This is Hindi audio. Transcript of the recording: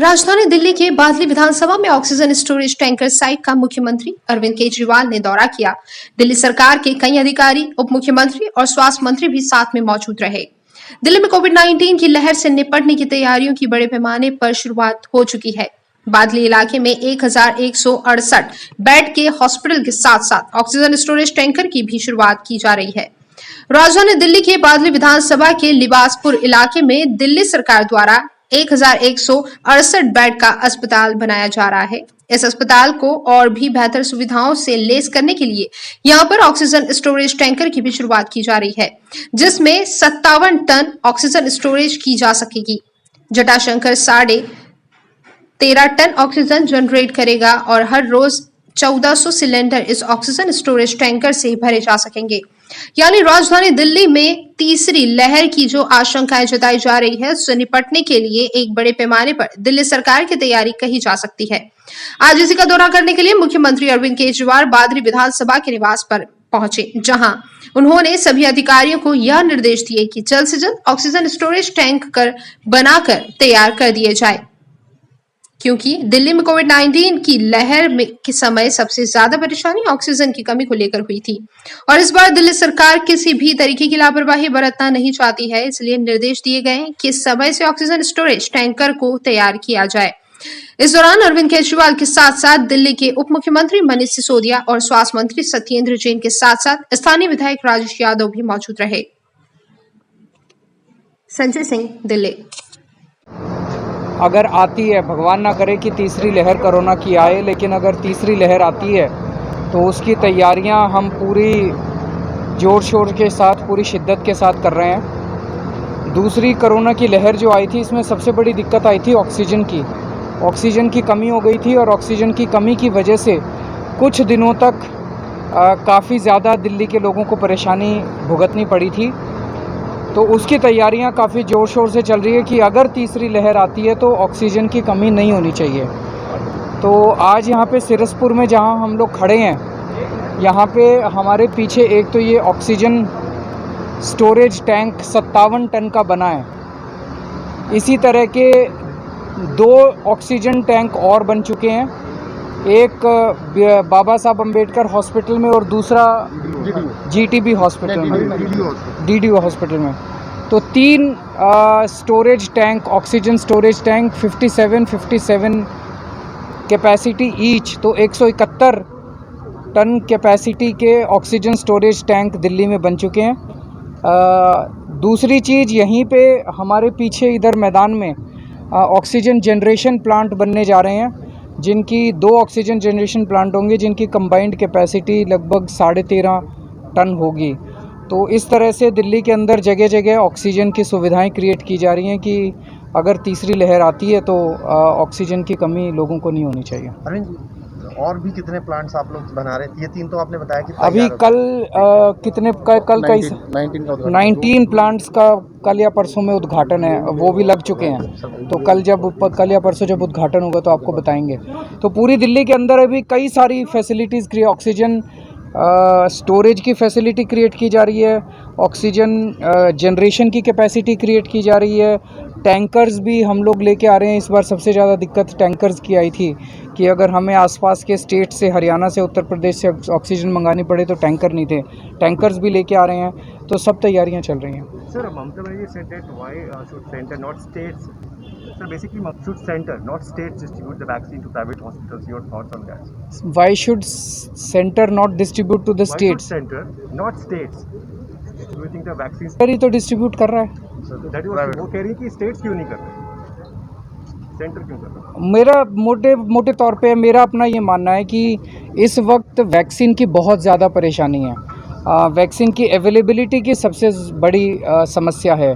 राजधानी दिल्ली के बादली विधानसभा में ऑक्सीजन स्टोरेज टैंकर साइट का मुख्यमंत्री अरविंद केजरीवाल ने दौरा किया। दिल्ली सरकार के कई अधिकारी, उप मुख्यमंत्री और स्वास्थ्य मंत्री भी साथ में मौजूद रहे। दिल्ली में कोविड-19 की लहर से निपटने की तैयारियों की बड़े पैमाने पर शुरुआत हो चुकी है। बादली इलाके में 1168 बेड के हॉस्पिटल के साथ साथ ऑक्सीजन स्टोरेज टैंकर की भी शुरुआत की जा रही है। राजधानी दिल्ली के बादली विधानसभा के लिबासपुर इलाके में दिल्ली सरकार द्वारा 1168 बेड का अस्पताल बनाया जा रहा है। इस अस्पताल को और भी बेहतर सुविधाओं से लैस करने के लिए यहां पर ऑक्सीजन स्टोरेज टैंकर की भी शुरुआत की जा रही है, जिसमें 57 टन ऑक्सीजन स्टोरेज की जा सकेगी। जटाशंकर 13.5 टन ऑक्सीजन जनरेट करेगा और हर रोज 1400 सिलेंडर इस ऑक्सीजन स्टोरेज टैंकर से भरे जा सकेंगे। यानी राजधानी दिल्ली में तीसरी लहर की जो आशंकाएं जताई जा रही है, उससे निपटने के लिए एक बड़े पैमाने पर दिल्ली सरकार की तैयारी कही जा सकती है। आज इसी का दौरा करने के लिए मुख्यमंत्री अरविंद केजरीवाल बादली विधानसभा के निवास पर पहुंचे, जहां उन्होंने सभी अधिकारियों को यह निर्देश दिए कि जल्द से जल्द ऑक्सीजन स्टोरेज टैंक बनाकर तैयार कर दिए जाए, क्योंकि दिल्ली में कोविड-19 की लहर के समय सबसे ज्यादा परेशानी ऑक्सीजन की कमी को लेकर हुई थी और इस बार दिल्ली सरकार किसी भी तरीके की लापरवाही बरतना नहीं चाहती है। इसलिए निर्देश दिए गए हैं कि इस समय से ऑक्सीजन स्टोरेज टैंकर को तैयार किया जाए। इस दौरान अरविंद केजरीवाल के साथ साथ दिल्ली के उप मुख्यमंत्री मनीष सिसोदिया और स्वास्थ्य मंत्री सत्येंद्र जैन के साथ साथ स्थानीय विधायक राजेश यादव भी मौजूद रहे। संजय सिंह, दिल्ली। अगर आती है, भगवान ना करे कि तीसरी लहर कोरोना की आए, लेकिन अगर तीसरी लहर आती है तो उसकी तैयारियां हम पूरी जोर शोर के साथ, पूरी शिद्दत के साथ कर रहे हैं। दूसरी कोरोना की लहर जो आई थी, इसमें सबसे बड़ी दिक्कत आई थी ऑक्सीजन की कमी हो गई थी और ऑक्सीजन की कमी की वजह से कुछ दिनों तक काफ़ी ज़्यादा दिल्ली के लोगों को परेशानी भुगतनी पड़ी थी। तो उसकी तैयारियां काफ़ी ज़ोर शोर से चल रही है कि अगर तीसरी लहर आती है तो ऑक्सीजन की कमी नहीं होनी चाहिए। तो आज यहाँ पे सिरसपुर में जहाँ हम लोग खड़े हैं, यहाँ पे हमारे पीछे एक तो ये ऑक्सीजन स्टोरेज टैंक 57 टन का बना है। इसी तरह के 2 ऑक्सीजन टैंक और बन चुके हैं, एक बाबा साहब अम्बेडकर हॉस्पिटल में और दूसरा GTB हॉस्पिटल में, DDO हॉस्पिटल में। तो 3 storage tank, oxygen storage tank 57 capacity each, तो 171 टन कैपेसिटी के ऑक्सीजन स्टोरेज टैंक दिल्ली में बन चुके हैं। दूसरी चीज़, यहीं पे हमारे पीछे इधर मैदान में ऑक्सीजन जनरेशन प्लांट बनने जा रहे हैं, जिनकी 2 ऑक्सीजन जनरेशन प्लांट होंगे, जिनकी कंबाइंड कैपेसिटी लगभग 13.5 टन होगी। तो इस तरह से दिल्ली के अंदर जगह जगह ऑक्सीजन की सुविधाएं क्रिएट की जा रही हैं कि अगर तीसरी लहर आती है तो ऑक्सीजन की कमी लोगों को नहीं होनी चाहिए। अरविंद जी, और भी कितने प्लांट्स आप लोग बना रहे थे? ये 3 तो आपने बताया कि अभी कल कल 19 प्लांट्स का कल या परसों में उद्घाटन है, वो भी लग चुके हैं। तो कल या परसों जब उद्घाटन होगा तो आपको बताएंगे। तो पूरी दिल्ली के अंदर अभी कई सारी फैसिलिटीज़ ऑक्सीजन स्टोरेज की फैसिलिटी क्रिएट की जा रही है, ऑक्सीजन जनरेशन की कैपेसिटी क्रिएट की जा रही है, टैंकर्स भी हम लोग लेके आ रहे हैं। इस बार सबसे ज़्यादा दिक्कत टैंकर्स की आई थी कि अगर हमें आसपास के स्टेट से, हरियाणा से, उत्तर प्रदेश से ऑक्सीजन मंगानी पड़े तो टैंकर नहीं थे, टैंकर्स भी लेके आ रहे हैं। तो सब तैयारियां चल रही हैं। Sir, Mamata Banerjee said that why should center not states? Sir, basically should center not states distribute the vaccine to private hospitals? Your thoughts on that? Why should center not distribute to the Why states? should center not states distributing the vaccines? ही तो डिस्ट्रीब्यूट कर रहा है। That is what वो कह रही है कि स्टेट्स क्यों नहीं कर रहे, सेंटर क्यों कर रहा है? मेरा मोटे तौर पे मेरा अपना ये मानना है कि इस वक्त वैक्सीन की बहुत ज़्यादा परेशानी है। वैक्सीन की अवेलेबिलिटी की सबसे बड़ी समस्या है।